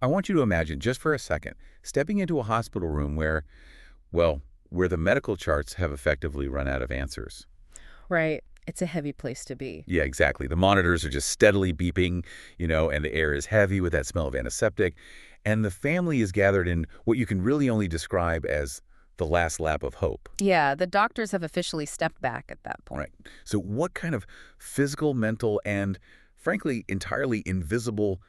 I want you to imagine, just for a second, stepping into a hospital room well, where the medical charts have effectively run out of answers. Right. It's a heavy place to be. Yeah, exactly. The monitors are just steadily beeping, and the air is heavy with that smell of antiseptic. And the family is gathered in what you can really only describe as the last lap of hope. Yeah, the doctors have officially stepped back at that point. Right. So what kind of physical, mental, and frankly, entirely invisible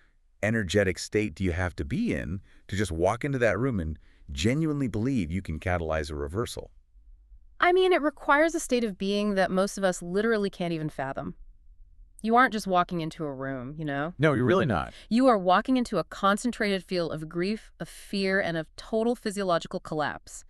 energetic state do you have to be in to just walk into that room and genuinely believe you can catalyze a reversal? I mean, it requires a state of being that most of us literally can't even fathom. You aren't just walking into a room, you know? No, you're really not. You are walking into a concentrated field of grief, of fear, and of total physiological collapse.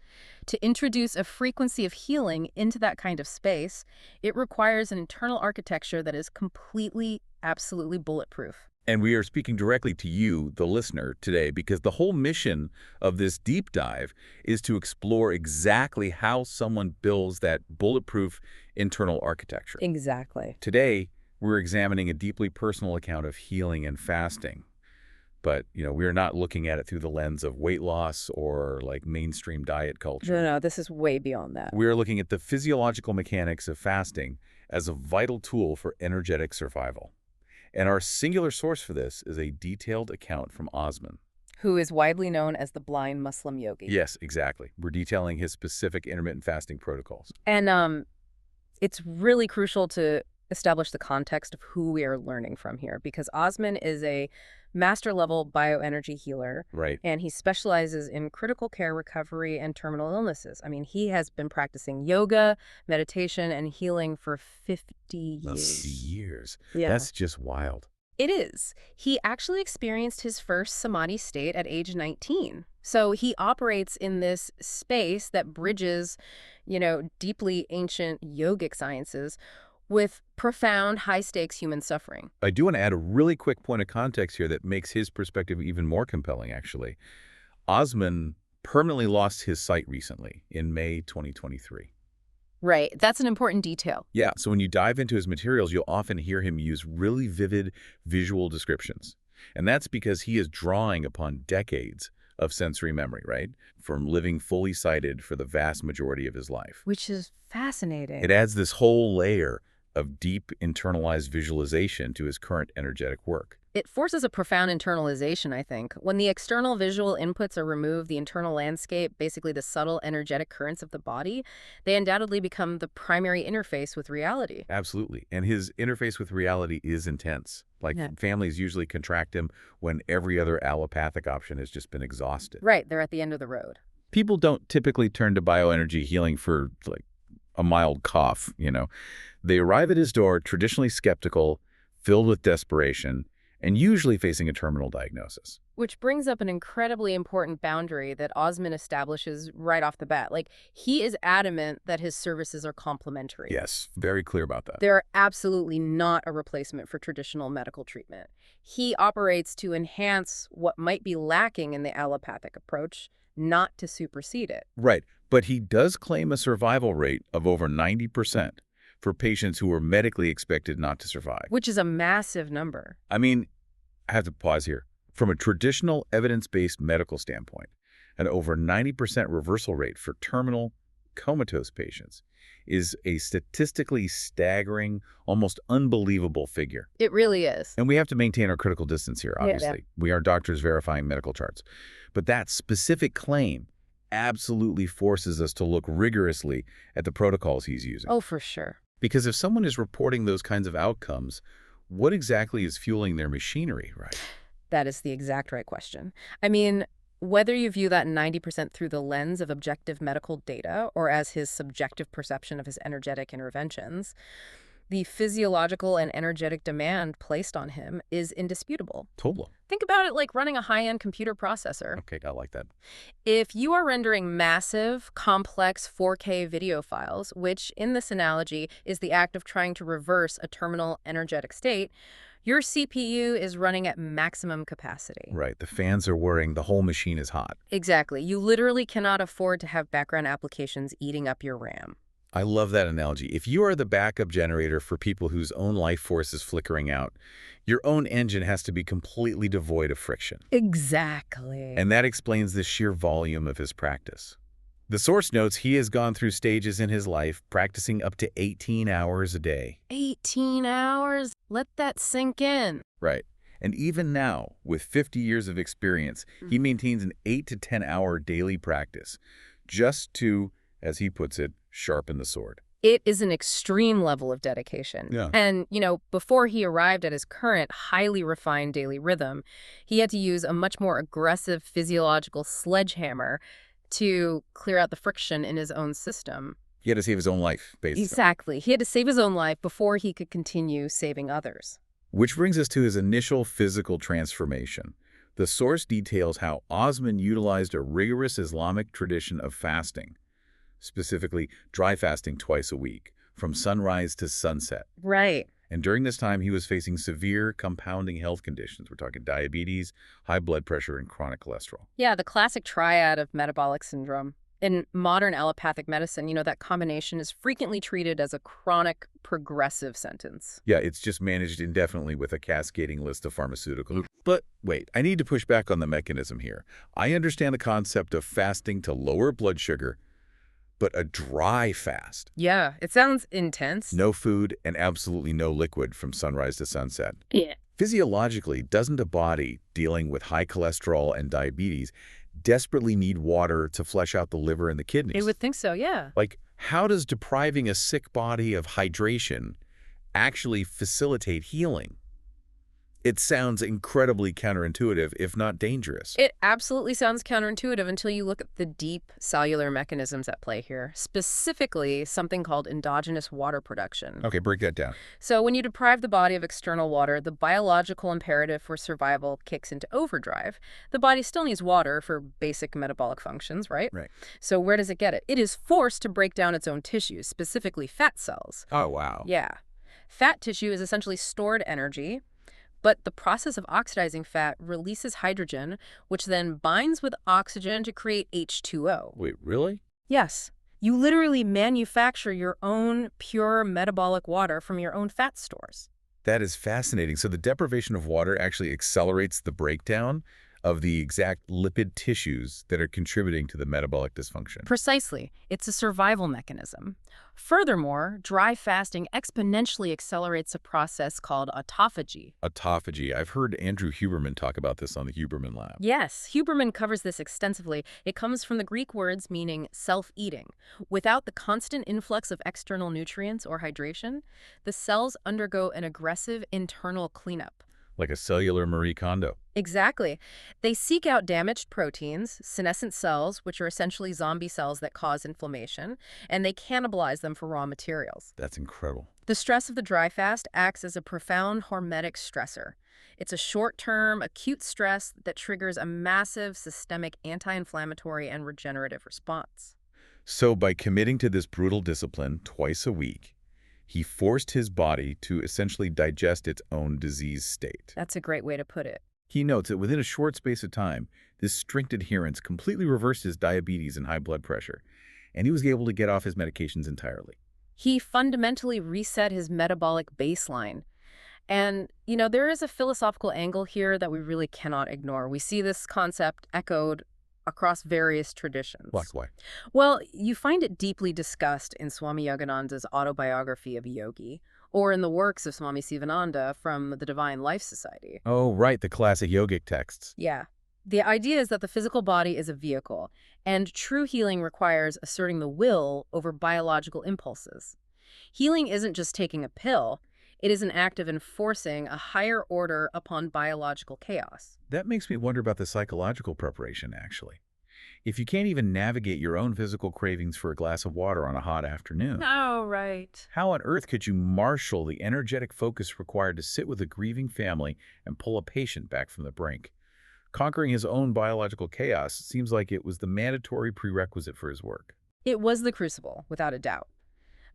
To introduce a frequency of healing into that kind of space, it requires an internal architecture that is completely, absolutely bulletproof. And we are speaking directly to you, the listener, today, because the whole mission of this deep dive is to explore exactly how someone builds that bulletproof internal architecture. Exactly. Today, we're examining a deeply personal account of healing and fasting. But, we're not looking at it through the lens of weight loss or like mainstream diet culture. No, this is way beyond that. We're looking at the physiological mechanics of fasting as a vital tool for energetic survival. And our singular source for this is a detailed account from Osman. Who is widely known as the blind Muslim yogi. Yes, exactly. We're detailing his specific intermittent fasting protocols. And it's really crucial to establish the context of who we are learning from here, because Osman is a master-level bioenergy healer, Right. and he specializes in critical care recovery and terminal illnesses. I mean, he has been practicing yoga, meditation, and healing for 50 years. Years. Yeah. That's just wild. It is. He actually experienced his first samadhi state at age 19. So he operates in this space that bridges, deeply ancient yogic sciences with profound, high-stakes human suffering. I do want to add a really quick point of context here that makes his perspective even more compelling, actually. Osman permanently lost his sight recently in May 2023. Right. That's an important detail. Yeah, so when you dive into his materials, you'll often hear him use really vivid visual descriptions. And that's because he is drawing upon decades of sensory memory, right? From living fully sighted for the vast majority of his life. Which is fascinating. It adds this whole layer of deep internalized visualization to his current energetic work. It forces a profound internalization, I think. When the external visual inputs are removed, the internal landscape, basically the subtle energetic currents of the body, they undoubtedly become the primary interface with reality. Absolutely. And his interface with reality is intense. Families usually contract him when every other allopathic option has just been exhausted. Right. They're at the end of the road. People don't typically turn to bioenergy healing for a mild cough, They arrive at his door traditionally skeptical, filled with desperation, and usually facing a terminal diagnosis. Which brings up an incredibly important boundary that Osman establishes right off the bat. He is adamant that his services are complementary. Yes, very clear about that. They're absolutely not a replacement for traditional medical treatment. He operates to enhance what might be lacking in the allopathic approach, not to supersede it. Right, but he does claim a survival rate of over 90% for patients who are medically expected not to survive. Which is a massive number. I mean, I have to pause here. From a traditional evidence-based medical standpoint, an over 90% reversal rate for terminal comatose patients is a statistically staggering, almost unbelievable figure. It really is. And we have to maintain our critical distance here, obviously. Yeah. We are doctors verifying medical charts. But that specific claim absolutely forces us to look rigorously at the protocols he's using. Oh, for sure. Because if someone is reporting those kinds of outcomes, what exactly is fueling their machinery, right? That is the exact right question. I mean, whether you view that 90% through the lens of objective medical data or as his subjective perception of his energetic interventions, the physiological and energetic demand placed on him is indisputable. Totally. Think about it like running a high-end computer processor. Okay, I like that. If you are rendering massive, complex 4K video files, which in this analogy is the act of trying to reverse a terminal energetic state, your CPU is running at maximum capacity. Right. The fans are whirring. The whole machine is hot. Exactly. You literally cannot afford to have background applications eating up your RAM. I love that analogy. If you are the backup generator for people whose own life force is flickering out, your own engine has to be completely devoid of friction. Exactly. And that explains the sheer volume of his practice. The source notes he has gone through stages in his life practicing up to 18 hours a day. 18 hours? Let that sink in. Right. And even now, with 50 years of experience, he maintains an 8 to 10 hour daily practice just to, as he puts it, sharpen the sword. It is an extreme level of dedication. Yeah. And, before he arrived at his current highly refined daily rhythm, he had to use a much more aggressive physiological sledgehammer to clear out the friction in his own system. He had to save his own life, basically. Exactly. He had to save his own life before he could continue saving others. Which brings us to his initial physical transformation. The source details how Osman utilized a rigorous Islamic tradition of fasting, specifically dry fasting twice a week, from sunrise to sunset. Right. And during this time, he was facing severe compounding health conditions. We're talking diabetes, high blood pressure, and chronic cholesterol. Yeah, the classic triad of metabolic syndrome. In modern allopathic medicine, that combination is frequently treated as a chronic progressive sentence. Yeah, it's just managed indefinitely with a cascading list of pharmaceuticals. But wait, I need to push back on the mechanism here. I understand the concept of fasting to lower blood sugar, but a dry fast. Yeah, it sounds intense. No food and absolutely no liquid from sunrise to sunset. Yeah. Physiologically, doesn't a body dealing with high cholesterol and diabetes desperately need water to flush out the liver and the kidneys? I would think so, yeah. Like, how does depriving a sick body of hydration actually facilitate healing? It sounds incredibly counterintuitive, if not dangerous. It absolutely sounds counterintuitive until you look at the deep cellular mechanisms at play here, specifically something called endogenous water production. Okay, break that down. So when you deprive the body of external water, the biological imperative for survival kicks into overdrive. The body still needs water for basic metabolic functions, right? Right. So where does it get it? It is forced to break down its own tissues, specifically fat cells. Oh, wow. Yeah. Fat tissue is essentially stored energy. But the process of oxidizing fat releases hydrogen, which then binds with oxygen to create H2O. Wait, really? Yes. You literally manufacture your own pure metabolic water from your own fat stores. That is fascinating. So the deprivation of water actually accelerates the breakdown of the exact lipid tissues that are contributing to the metabolic dysfunction. Precisely. It's a survival mechanism. Furthermore, dry fasting exponentially accelerates a process called autophagy. Autophagy. I've heard Andrew Huberman talk about this on the Huberman Lab. Yes, Huberman covers this extensively. It comes from the Greek words meaning self-eating. Without the constant influx of external nutrients or hydration, the cells undergo an aggressive internal cleanup. Like a cellular Marie Kondo. Exactly. They seek out damaged proteins, senescent cells, which are essentially zombie cells that cause inflammation, and they cannibalize them for raw materials. That's incredible. The stress of the dry fast acts as a profound hormetic stressor. It's a short-term, acute stress that triggers a massive systemic anti-inflammatory and regenerative response. So by committing to this brutal discipline twice a week, he forced his body to essentially digest its own disease state. That's a great way to put it. He notes that within a short space of time, this strict adherence completely reversed his diabetes and high blood pressure, and he was able to get off his medications entirely. He fundamentally reset his metabolic baseline. And, there is a philosophical angle here that we really cannot ignore. We see this concept echoed across various traditions. Like why? Well, you find it deeply discussed in Swami Yogananda's autobiography of Yogi, or in the works of Swami Sivananda from the Divine Life Society. Oh, right, the classic yogic texts. Yeah. The idea is that the physical body is a vehicle, and true healing requires asserting the will over biological impulses. Healing isn't just taking a pill. It is an act of enforcing a higher order upon biological chaos. That makes me wonder about the psychological preparation, actually. If you can't even navigate your own physical cravings for a glass of water on a hot afternoon, Oh, right. how on earth could you marshal the energetic focus required to sit with a grieving family and pull a patient back from the brink? Conquering his own biological chaos seems like it was the mandatory prerequisite for his work. It was the crucible, without a doubt.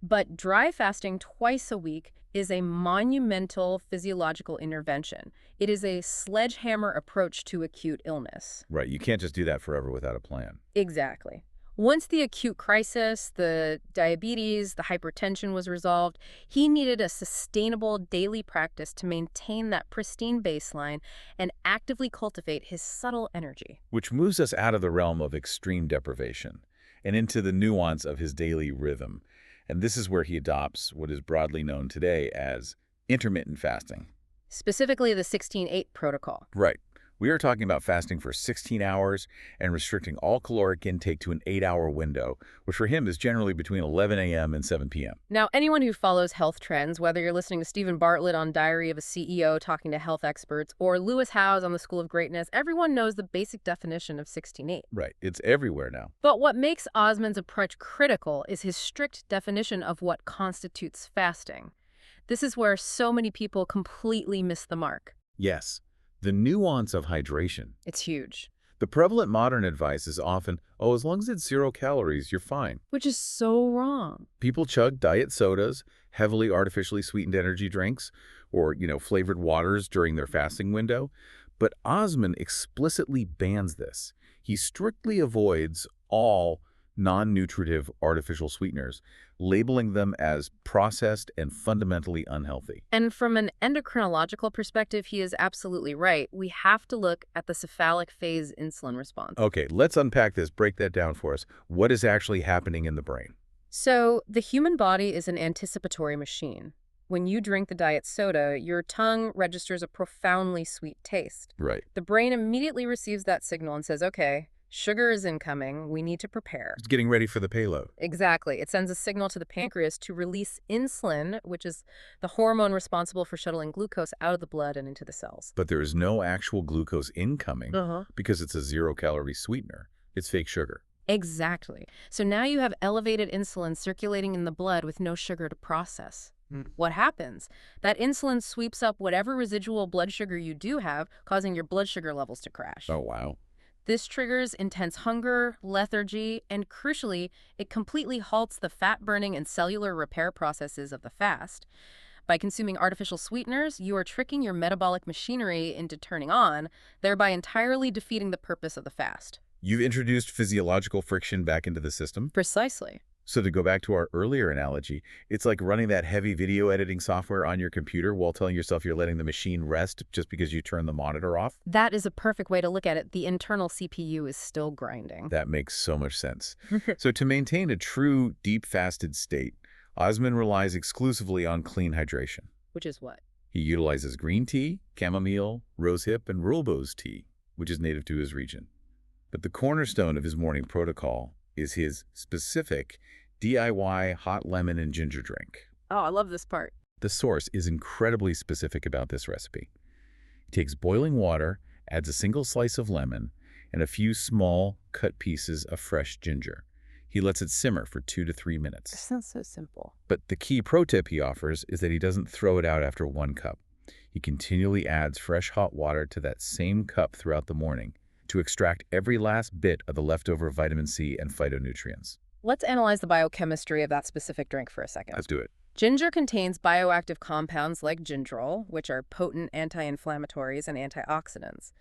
But dry fasting twice a week is a monumental physiological intervention. It is a sledgehammer approach to acute illness. Right, you can't just do that forever without a plan. Exactly. Once the acute crisis, the diabetes, the hypertension was resolved, he needed a sustainable daily practice to maintain that pristine baseline and actively cultivate his subtle energy. Which moves us out of the realm of extreme deprivation and into the nuance of his daily rhythm. And this is where he adopts what is broadly known today as intermittent fasting. Specifically, the 16-8 protocol. Right. We are talking about fasting for 16 hours and restricting all caloric intake to an 8-hour window, which for him is generally between 11 a.m. and 7 p.m. Now, anyone who follows health trends, whether you're listening to Stephen Bartlett on Diary of a CEO talking to health experts, or Lewis Howes on the School of Greatness, everyone knows the basic definition of 16-8. Right. It's everywhere now. But what makes Osman's approach critical is his strict definition of what constitutes fasting. This is where so many people completely miss the mark. Yes. The nuance of hydration. It's huge. The prevalent modern advice is often, oh, as long as it's 0 calories, you're fine. Which is so wrong. People chug diet sodas, heavily artificially sweetened energy drinks, or, flavored waters during their fasting window. But Osman explicitly bans this. He strictly avoids all non-nutritive artificial sweeteners, labeling them as processed and fundamentally unhealthy. And from an endocrinological perspective, he is absolutely right. We have to look at the cephalic phase insulin response. Okay, let's unpack this, break that down for us. What is actually happening in the brain? So, the human body is an anticipatory machine. When you drink the diet soda, your tongue registers a profoundly sweet taste. Right. The brain immediately receives that signal and says, okay, sugar is incoming, we need to prepare. It's getting ready for the payload. Exactly. It sends a signal to the pancreas to release insulin, which is the hormone responsible for shuttling glucose out of the blood and into the cells. But there is no actual glucose incoming because it's a 0-calorie sweetener. It's fake sugar. Exactly. So now you have elevated insulin circulating in the blood with no sugar to process. What happens? That insulin sweeps up whatever residual blood sugar you do have, causing your blood sugar levels to crash. Oh, wow. This triggers intense hunger, lethargy, and crucially, it completely halts the fat-burning and cellular repair processes of the fast. By consuming artificial sweeteners, you are tricking your metabolic machinery into turning on, thereby entirely defeating the purpose of the fast. You've introduced physiological friction back into the system. Precisely. So to go back to our earlier analogy, it's like running that heavy video editing software on your computer while telling yourself you're letting the machine rest just because you turn the monitor off. That is a perfect way to look at it. The internal CPU is still grinding. That makes so much sense. So to maintain a true deep fasted state, Osman relies exclusively on clean hydration. Which is what? He utilizes green tea, chamomile, rosehip, and rooibos tea, which is native to his region. But the cornerstone of his morning protocol is his specific DIY hot lemon and ginger drink. Oh, I love this part. The source is incredibly specific about this recipe. He takes boiling water, adds a single slice of lemon, and a few small cut pieces of fresh ginger. He lets it simmer for 2 to 3 minutes. This sounds so simple. But the key pro tip he offers is that he doesn't throw it out after 1 cup. He continually adds fresh hot water to that same cup throughout the morning to extract every last bit of the leftover vitamin C and phytonutrients. Let's analyze the biochemistry of that specific drink for a second. Let's do it. Ginger contains bioactive compounds like gingerol, which are potent anti-inflammatories and antioxidants.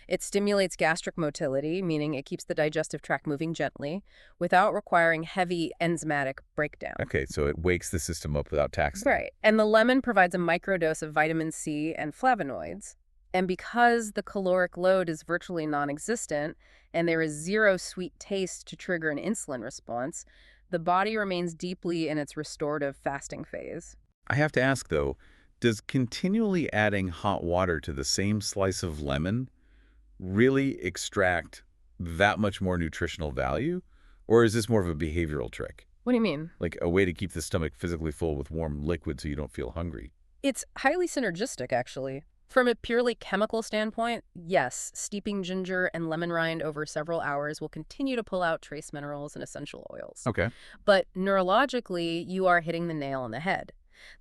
It stimulates gastric motility, meaning it keeps the digestive tract moving gently, without requiring heavy enzymatic breakdown. Okay, so it wakes the system up without taxing. Right. And the lemon provides a microdose of vitamin C and flavonoids. And because the caloric load is virtually non-existent and there is zero sweet taste to trigger an insulin response, the body remains deeply in its restorative fasting phase. I have to ask, though, does continually adding hot water to the same slice of lemon really extract that much more nutritional value? Or is this more of a behavioral trick? What do you mean? Like a way to keep the stomach physically full with warm liquid so you don't feel hungry? It's highly synergistic, actually. From a purely chemical standpoint, yes, steeping ginger and lemon rind over several hours will continue to pull out trace minerals and essential oils. Okay. But neurologically, you are hitting the nail on the head.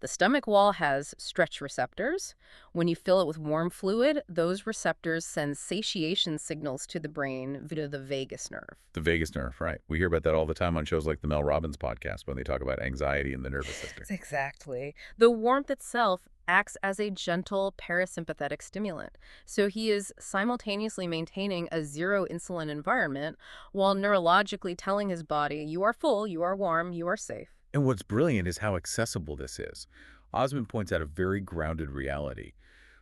The stomach wall has stretch receptors. When you fill it with warm fluid, those receptors send satiation signals to the brain via the vagus nerve. The vagus nerve, right. We hear about that all the time on shows like the Mel Robbins podcast when they talk about anxiety in the nervous system. Exactly. The warmth itself acts as a gentle parasympathetic stimulant, so he is simultaneously maintaining a zero insulin environment while neurologically telling his body, you are full, you are warm, you are safe. And what's brilliant is how accessible this is. Osman points out a very grounded reality.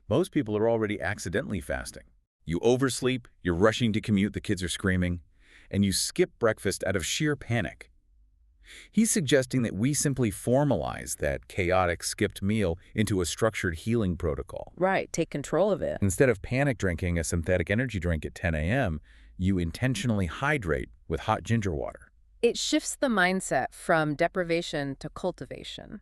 Most people are already accidentally fasting. You oversleep, you're rushing to commute, the kids are screaming, and you skip breakfast out of sheer panic. He's suggesting that we simply formalize that chaotic skipped meal into a structured healing protocol. Right, take control of it. Instead of panic drinking a synthetic energy drink at 10 a.m., you intentionally hydrate with hot ginger water. It shifts the mindset from deprivation to cultivation.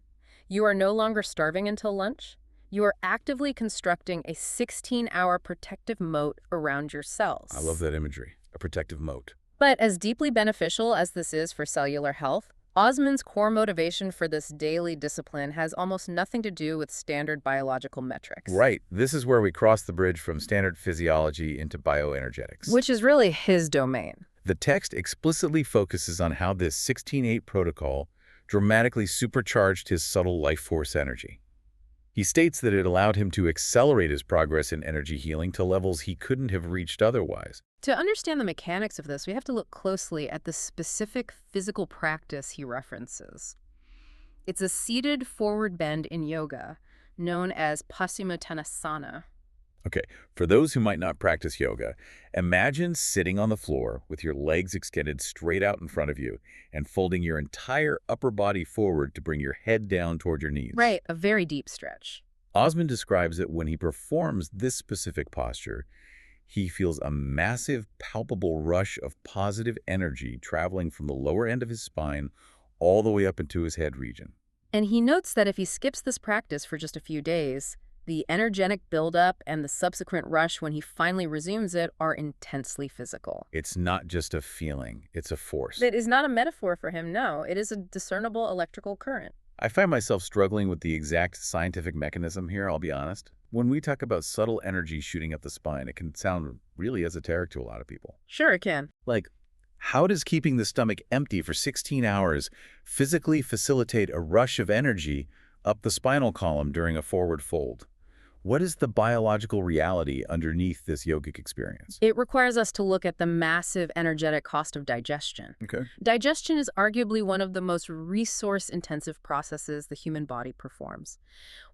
You are no longer starving until lunch. You are actively constructing a 16-hour protective moat around your cells. I love that imagery, a protective moat. But as deeply beneficial as this is for cellular health, Osman's core motivation for this daily discipline has almost nothing to do with standard biological metrics. Right. This is where we cross the bridge from standard physiology into bioenergetics. Which is really his domain. The text explicitly focuses on how this 16-8 protocol dramatically supercharged his subtle life force energy. He states that it allowed him to accelerate his progress in energy healing to levels he couldn't have reached otherwise. To understand the mechanics of this, we have to look closely at the specific physical practice he references. It's a seated forward bend in yoga, known as Paschimottanasana. Okay, for those who might not practice yoga, imagine sitting on the floor with your legs extended straight out in front of you and folding your entire upper body forward to bring your head down toward your knees. Right, a very deep stretch. Osman describes that when he performs this specific posture, he feels a massive, palpable rush of positive energy traveling from the lower end of his spine all the way up into his head region. And he notes that if he skips this practice for just a few days, the energetic buildup and the subsequent rush when he finally resumes it are intensely physical. It's not just a feeling, it's a force. It is not a metaphor for him, no. It is a discernible electrical current. I find myself struggling with the exact scientific mechanism here, I'll be honest. When we talk about subtle energy shooting up the spine, it can sound really esoteric to a lot of people. Sure, it can. Like, how does keeping the stomach empty for 16 hours physically facilitate a rush of energy up the spinal column during a forward fold? What is the biological reality underneath this yogic experience? It requires us to look at the massive energetic cost of digestion. Okay. Digestion is arguably one of the most resource-intensive processes the human body performs.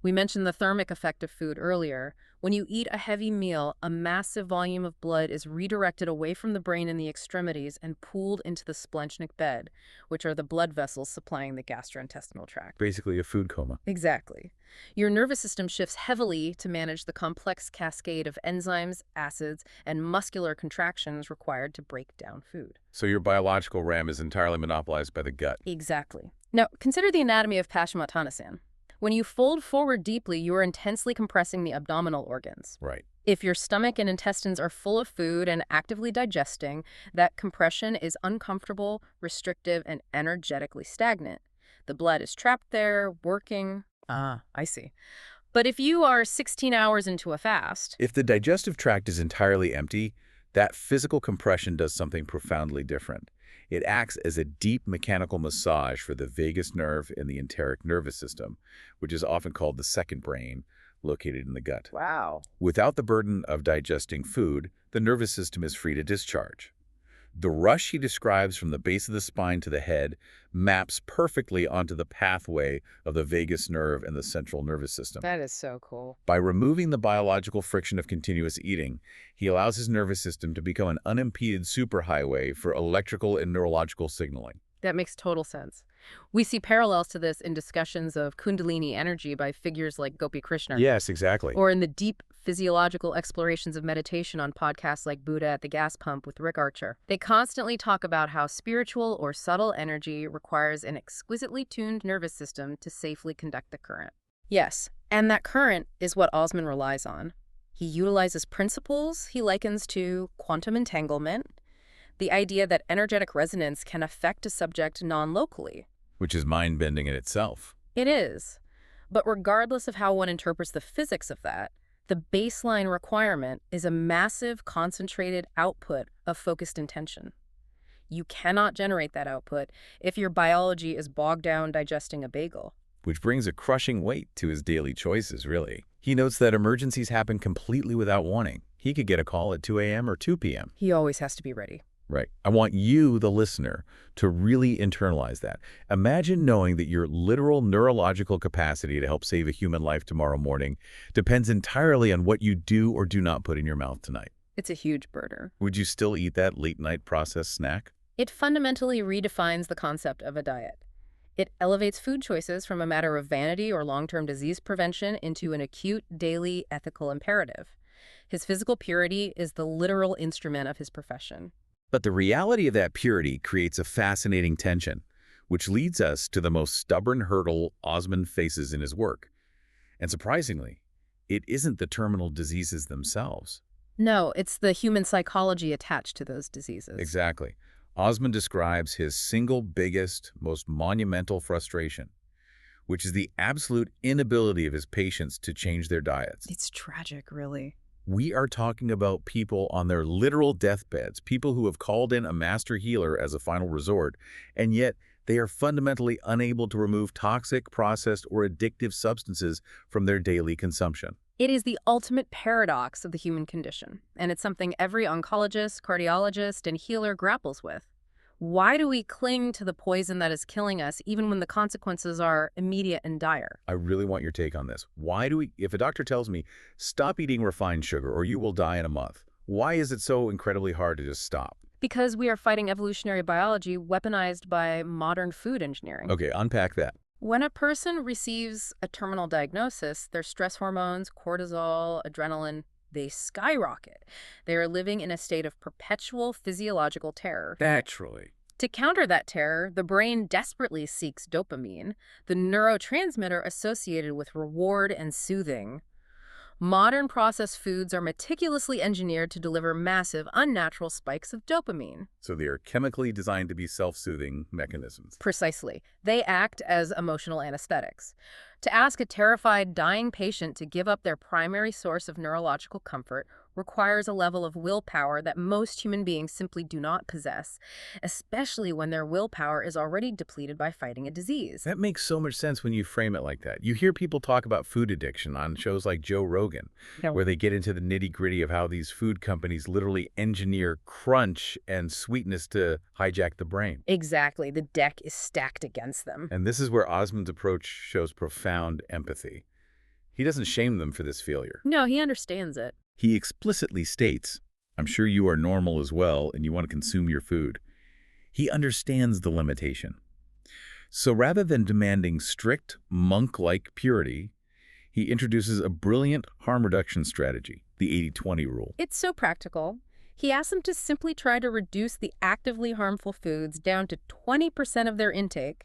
We mentioned the thermic effect of food earlier. When you eat a heavy meal, a massive volume of blood is redirected away from the brain and the extremities and pooled into the splenic bed, which are the blood vessels supplying the gastrointestinal tract. Basically a food coma. Exactly. Your nervous system shifts heavily to manage the complex cascade of enzymes, acids, and muscular contractions required to break down food. So your biological RAM is entirely monopolized by the gut. Exactly. Now, consider the anatomy of Paschimottanasana. When you fold forward deeply, you are intensely compressing the abdominal organs. Right. If your stomach and intestines are full of food and actively digesting, that compression is uncomfortable, restrictive, and energetically stagnant. The blood is trapped there, working. Ah, I see. But if you are 16 hours into a fast... If the digestive tract is entirely empty, that physical compression does something profoundly different. It acts as a deep mechanical massage for the vagus nerve in the enteric nervous system, which is often called the second brain, located in the gut. Wow. Without the burden of digesting food, the nervous system is free to discharge. The rush he describes from the base of the spine to the head maps perfectly onto the pathway of the vagus nerve and the central nervous system. That is so cool. By removing the biological friction of continuous eating, he allows his nervous system to become an unimpeded superhighway for electrical and neurological signaling. That makes total sense. We see parallels to this in discussions of Kundalini energy by figures like Gopi Krishna. Yes, exactly. Or in the deep physiological explorations of meditation on podcasts like Buddha at the Gas Pump with Rick Archer. They constantly talk about how spiritual or subtle energy requires an exquisitely tuned nervous system to safely conduct the current. Yes, and that current is what Osman relies on. He utilizes principles he likens to quantum entanglement, the idea that energetic resonance can affect a subject non-locally. Which is mind-bending in itself. It is. But regardless of how one interprets the physics of that, the baseline requirement is a massive concentrated output of focused intention. You cannot generate that output if your biology is bogged down digesting a bagel. Which brings a crushing weight to his daily choices, really. He notes that emergencies happen completely without warning. He could get a call at 2 a.m. or 2 p.m. He always has to be ready. Right. I want you, the listener, to really internalize that. Imagine knowing that your literal neurological capacity to help save a human life tomorrow morning depends entirely on what you do or do not put in your mouth tonight. It's a huge burden. Would you still eat that late-night processed snack? It fundamentally redefines the concept of a diet. It elevates food choices from a matter of vanity or long-term disease prevention into an acute, daily, ethical imperative. His physical purity is the literal instrument of his profession. But the reality of that purity creates a fascinating tension, which leads us to the most stubborn hurdle Osman faces in his work. And surprisingly, it isn't the terminal diseases themselves. No, it's the human psychology attached to those diseases. Exactly. Osman describes his single biggest, most monumental frustration, which is the absolute inability of his patients to change their diets. It's tragic, really. We are talking about people on their literal deathbeds, people who have called in a master healer as a final resort, and yet they are fundamentally unable to remove toxic, processed, or addictive substances from their daily consumption. It is the ultimate paradox of the human condition, and it's something every oncologist, cardiologist, and healer grapples with. Why do we cling to the poison that is killing us even when the consequences are immediate and dire? I really want your take on this. If a doctor tells me, stop eating refined sugar or you will die in a month, why is it so incredibly hard to just stop? Because we are fighting evolutionary biology weaponized by modern food engineering. Okay, unpack that. When a person receives a terminal diagnosis, their stress hormones, cortisol, adrenaline, they skyrocket. They are living in a state of perpetual physiological terror. Naturally. To counter that terror, the brain desperately seeks dopamine, the neurotransmitter associated with reward and soothing. Modern processed foods are meticulously engineered to deliver massive, unnatural spikes of dopamine. So they are chemically designed to be self-soothing mechanisms. Precisely. They act as emotional anesthetics. To ask a terrified, dying patient to give up their primary source of neurological comfort requires a level of willpower that most human beings simply do not possess, especially when their willpower is already depleted by fighting a disease. That makes so much sense when you frame it like that. You hear people talk about food addiction on shows like Joe Rogan, where they get into the nitty-gritty of how these food companies literally engineer crunch and sweetness to hijack the brain. Exactly. The deck is stacked against them. And this is where Osmond's approach shows profound empathy. He doesn't shame them for this failure. No, he understands it. He explicitly states, I'm sure you are normal as well and you want to consume your food. He understands the limitation. So rather than demanding strict, monk-like purity, he introduces a brilliant harm reduction strategy, the 80-20 rule. It's so practical. He asks them to simply try to reduce the actively harmful foods down to 20% of their intake.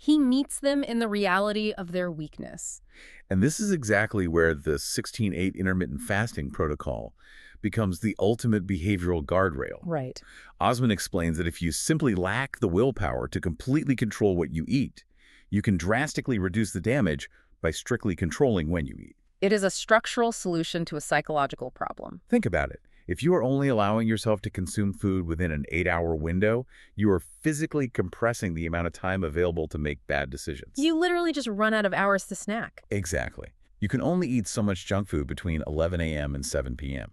He meets them in the reality of their weakness. And this is exactly where the 16-8 intermittent fasting protocol becomes the ultimate behavioral guardrail. Right. Osman explains that if you simply lack the willpower to completely control what you eat, you can drastically reduce the damage by strictly controlling when you eat. It is a structural solution to a psychological problem. Think about it. If you are only allowing yourself to consume food within an 8-hour window, you are physically compressing the amount of time available to make bad decisions. You literally just run out of hours to snack. Exactly. You can only eat so much junk food between 11 a.m. and 7 p.m.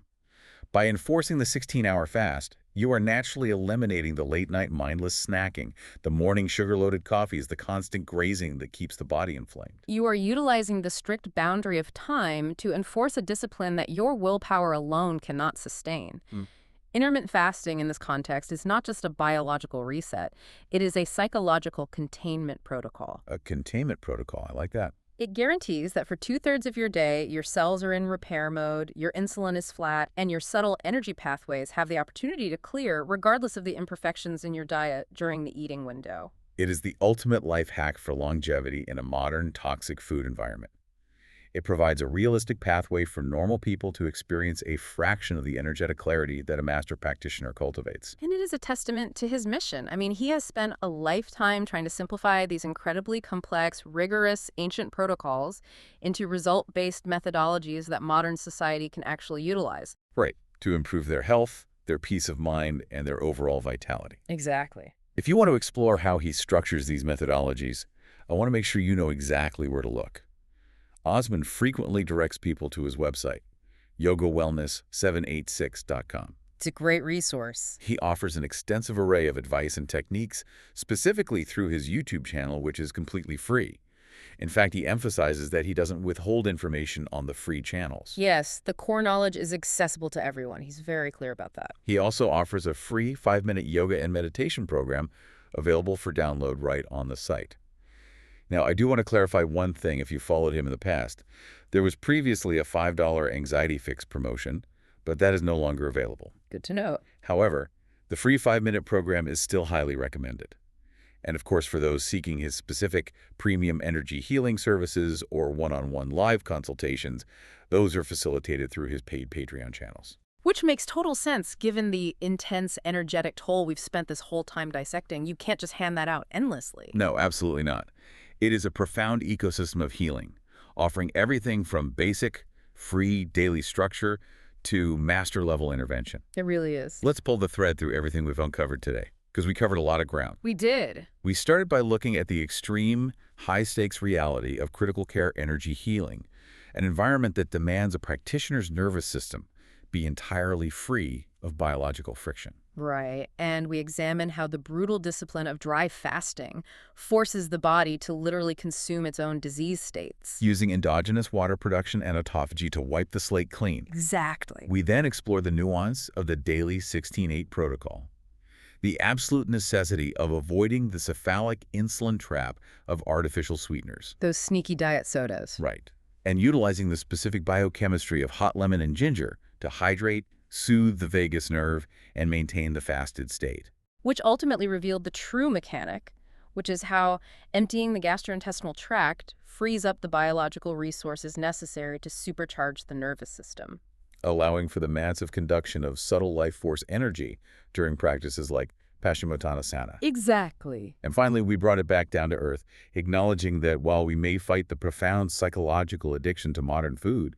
By enforcing the 16-hour fast, you are naturally eliminating the late-night mindless snacking, the morning sugar-loaded coffees, the constant grazing that keeps the body inflamed. You are utilizing the strict boundary of time to enforce a discipline that your willpower alone cannot sustain. Intermittent fasting in this context is not just a biological reset. It is a psychological containment protocol. A containment protocol, I like that. It guarantees that for 2/3 of your day, your cells are in repair mode, your insulin is flat, and your subtle energy pathways have the opportunity to clear regardless of the imperfections in your diet during the eating window. It is the ultimate life hack for longevity in a modern, toxic food environment. It provides a realistic pathway for normal people to experience a fraction of the energetic clarity that a master practitioner cultivates. And it is a testament to his mission. I mean, he has spent a lifetime trying to simplify these incredibly complex, rigorous, ancient protocols into result-based methodologies that modern society can actually utilize. Right, to improve their health, their peace of mind, and their overall vitality. Exactly. If you want to explore how he structures these methodologies, I want to make sure you know exactly where to look. Osman frequently directs people to his website, yogawellness786.com. It's a great resource. He offers an extensive array of advice and techniques, specifically through his YouTube channel, which is completely free. In fact, he emphasizes that he doesn't withhold information on the free channels. Yes, the core knowledge is accessible to everyone. He's very clear about that. He also offers a free 5-minute yoga and meditation program available for download right on the site. Now, I do want to clarify one thing if you followed him in the past. There was previously a $5 anxiety fix promotion, but that is no longer available. Good to know. However, the free 5-minute program is still highly recommended. And of course, for those seeking his specific premium energy healing services or one-on-one live consultations, those are facilitated through his paid Patreon channels. Which makes total sense given the intense energetic toll we've spent this whole time dissecting. You can't just hand that out endlessly. No, absolutely not. It is a profound ecosystem of healing, offering everything from basic, free daily structure to master-level intervention. It really is. Let's pull the thread through everything we've uncovered today, because we covered a lot of ground. We did. We started by looking at the extreme, high-stakes reality of critical care energy healing, an environment that demands a practitioner's nervous system be entirely free of biological friction. Right. And we examine how the brutal discipline of dry fasting forces the body to literally consume its own disease states. Using endogenous water production and autophagy to wipe the slate clean. Exactly. We then explore the nuance of the daily 16-8 protocol, the absolute necessity of avoiding the cephalic insulin trap of artificial sweeteners. Those sneaky diet sodas. Right. And utilizing the specific biochemistry of hot lemon and ginger to hydrate, soothe the vagus nerve, and maintain the fasted state. Which ultimately revealed the true mechanic, which is how emptying the gastrointestinal tract frees up the biological resources necessary to supercharge the nervous system. Allowing for the massive conduction of subtle life force energy during practices like Paschimottanasana. Exactly. And finally, we brought it back down to earth, acknowledging that while we may fight the profound psychological addiction to modern food,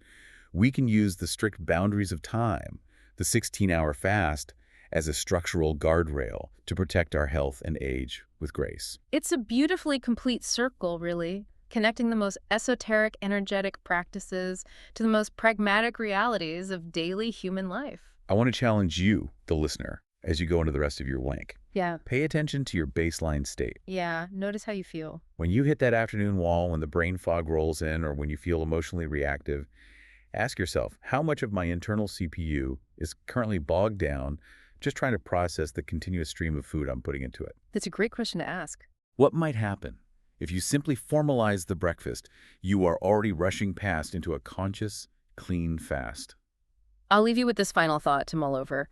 we can use the strict boundaries of time, the 16-hour fast, as a structural guardrail to protect our health and age with grace. It's a beautifully complete circle, really, connecting the most esoteric, energetic practices to the most pragmatic realities of daily human life. I want to challenge you, the listener, as you go into the rest of your week. Yeah. Pay attention to your baseline state. Yeah. Notice how you feel. When you hit that afternoon wall, when the brain fog rolls in, or when you feel emotionally reactive, ask yourself, how much of my internal CPU is currently bogged down just trying to process the continuous stream of food I'm putting into it? That's a great question to ask. What might happen if you simply formalize the breakfast you are already rushing past into a conscious, clean fast? I'll leave you with this final thought to mull over.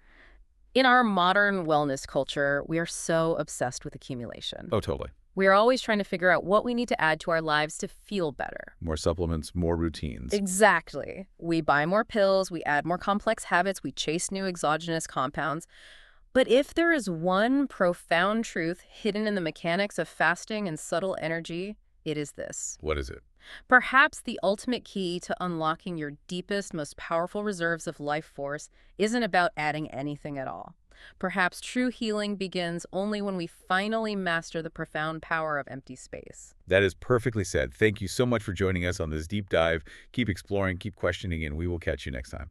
In our modern wellness culture, we are so obsessed with accumulation. Oh, totally. We are always trying to figure out what we need to add to our lives to feel better. More supplements, more routines. Exactly. We buy more pills, we add more complex habits, we chase new exogenous compounds. But if there is one profound truth hidden in the mechanics of fasting and subtle energy, it is this. What is it? Perhaps the ultimate key to unlocking your deepest, most powerful reserves of life force isn't about adding anything at all. Perhaps true healing begins only when we finally master the profound power of empty space. That is perfectly said. Thank you so much for joining us on this deep dive. Keep exploring, keep questioning, and we will catch you next time.